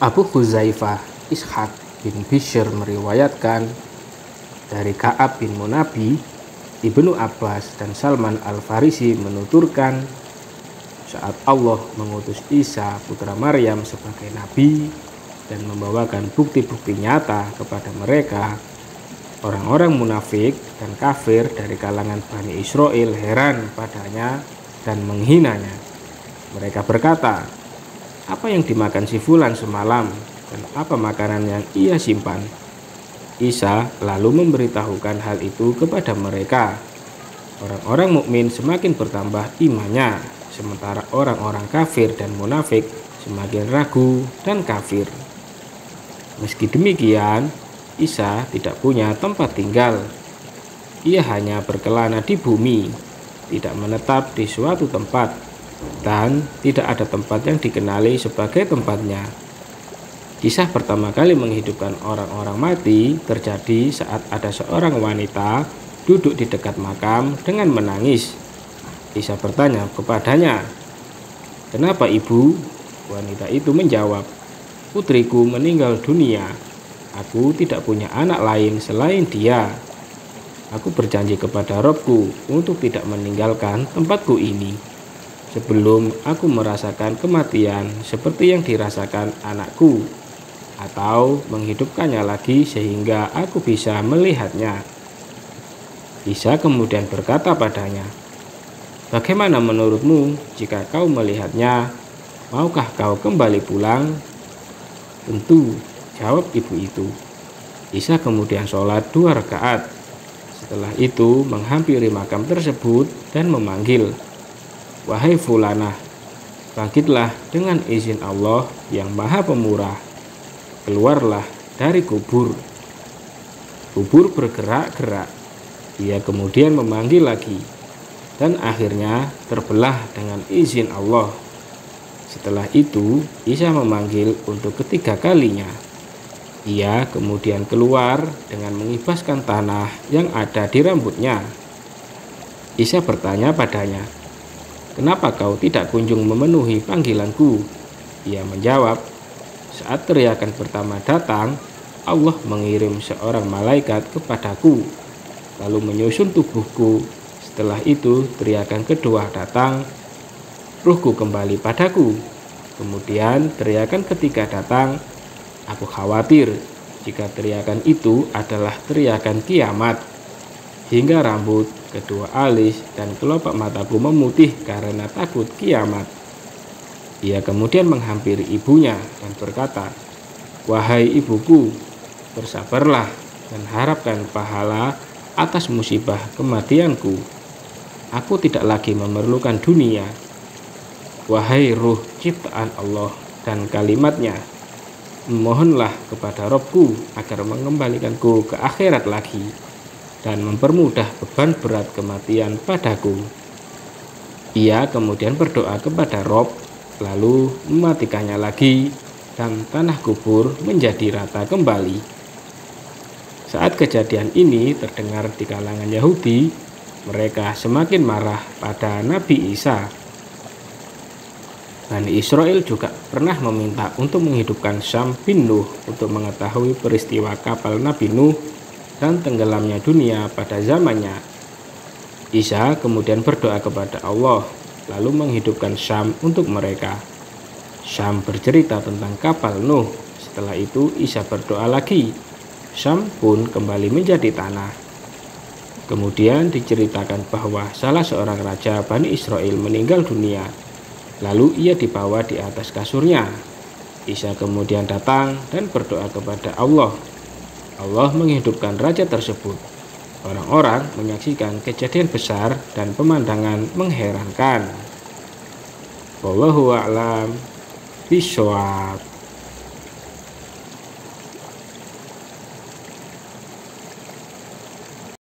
Abu Huzaifah Ishaq bin Bishr meriwayatkan dari Ka'ab bin Munabi, Ibnu Abbas dan Salman Al-Farisi menuturkan, saat Allah mengutus Isa putra Maryam sebagai nabi dan membawakan bukti-bukti nyata kepada mereka, orang-orang munafik dan kafir dari kalangan Bani Israel heran padanya dan menghinanya. Mereka berkata, "Apa yang dimakan si fulan semalam dan apa makanan yang ia simpan?" Isa lalu memberitahukan hal itu kepada mereka. Orang-orang mukmin semakin bertambah imannya, sementara orang-orang kafir dan munafik semakin ragu dan kafir. Meski demikian, Isa tidak punya tempat tinggal. Ia hanya berkelana di bumi, tidak menetap di suatu tempat, dan tidak ada tempat yang dikenali sebagai tempatnya. Kisah pertama kali menghidupkan orang-orang mati terjadi saat ada seorang wanita duduk di dekat makam dengan menangis. Isa bertanya kepadanya, "Kenapa ibu?" Wanita itu menjawab, "Putriku meninggal dunia. Aku tidak punya anak lain selain dia. Aku berjanji kepada Robku untuk tidak meninggalkan tempatku ini sebelum aku merasakan kematian seperti yang dirasakan anakku, atau menghidupkannya lagi sehingga aku bisa melihatnya." Isa kemudian berkata padanya, "Bagaimana menurutmu jika kau melihatnya? Maukah kau kembali pulang?" "Tentu," jawab ibu itu. Isa kemudian sholat 2 rakaat. Setelah itu menghampiri makam tersebut dan memanggil, "Wahai fulanah, bangkitlah dengan izin Allah yang Maha Pemurah. Keluarlah dari kubur." Kubur bergerak-gerak. Ia kemudian memanggil lagi, dan akhirnya terbelah dengan izin Allah. Setelah itu, Isa memanggil untuk ketiga kalinya. Ia kemudian keluar dengan mengibaskan tanah yang ada di rambutnya. Isa bertanya padanya, "Kenapa kau tidak kunjung memenuhi panggilanku?" Ia menjawab, "Saat teriakan pertama datang, Allah mengirim seorang malaikat kepadaku, lalu menyusun tubuhku. Setelah itu teriakan kedua datang, ruhku kembali padaku. Kemudian teriakan ketiga datang. Aku khawatir jika teriakan itu adalah teriakan kiamat, hingga rambut, kedua alis, dan kelopak mataku memutih karena takut kiamat." Ia kemudian menghampiri ibunya dan berkata, "Wahai ibuku, bersabarlah dan harapkan pahala atas musibah kematianku. Aku tidak lagi memerlukan dunia. Wahai ruh ciptaan Allah dan kalimatnya, mohonlah kepada Robku agar mengembalikanku ke akhirat lagi dan mempermudah beban berat kematian padaku." Ia kemudian berdoa kepada Rob, lalu mematikannya lagi, dan tanah kubur menjadi rata kembali. Saat kejadian ini terdengar di kalangan Yahudi, mereka semakin marah pada Nabi Isa. Bani Israel juga pernah meminta untuk menghidupkan Syam bin Nuh untuk mengetahui peristiwa kapal Nabi Nuh dan tenggelamnya dunia pada zamannya. Isa kemudian berdoa kepada Allah, lalu menghidupkan Syam untuk mereka. Syam bercerita tentang kapal Nuh. Setelah itu Isa berdoa lagi. Syam pun kembali menjadi tanah. Kemudian diceritakan bahwa salah seorang raja Bani Israel meninggal dunia. Lalu ia dibawa di atas kasurnya. Isa kemudian datang dan berdoa kepada Allah. Allah menghidupkan raja tersebut. Orang-orang menyaksikan kejadian besar dan pemandangan mengherankan. Wallahu a'lam bishawab.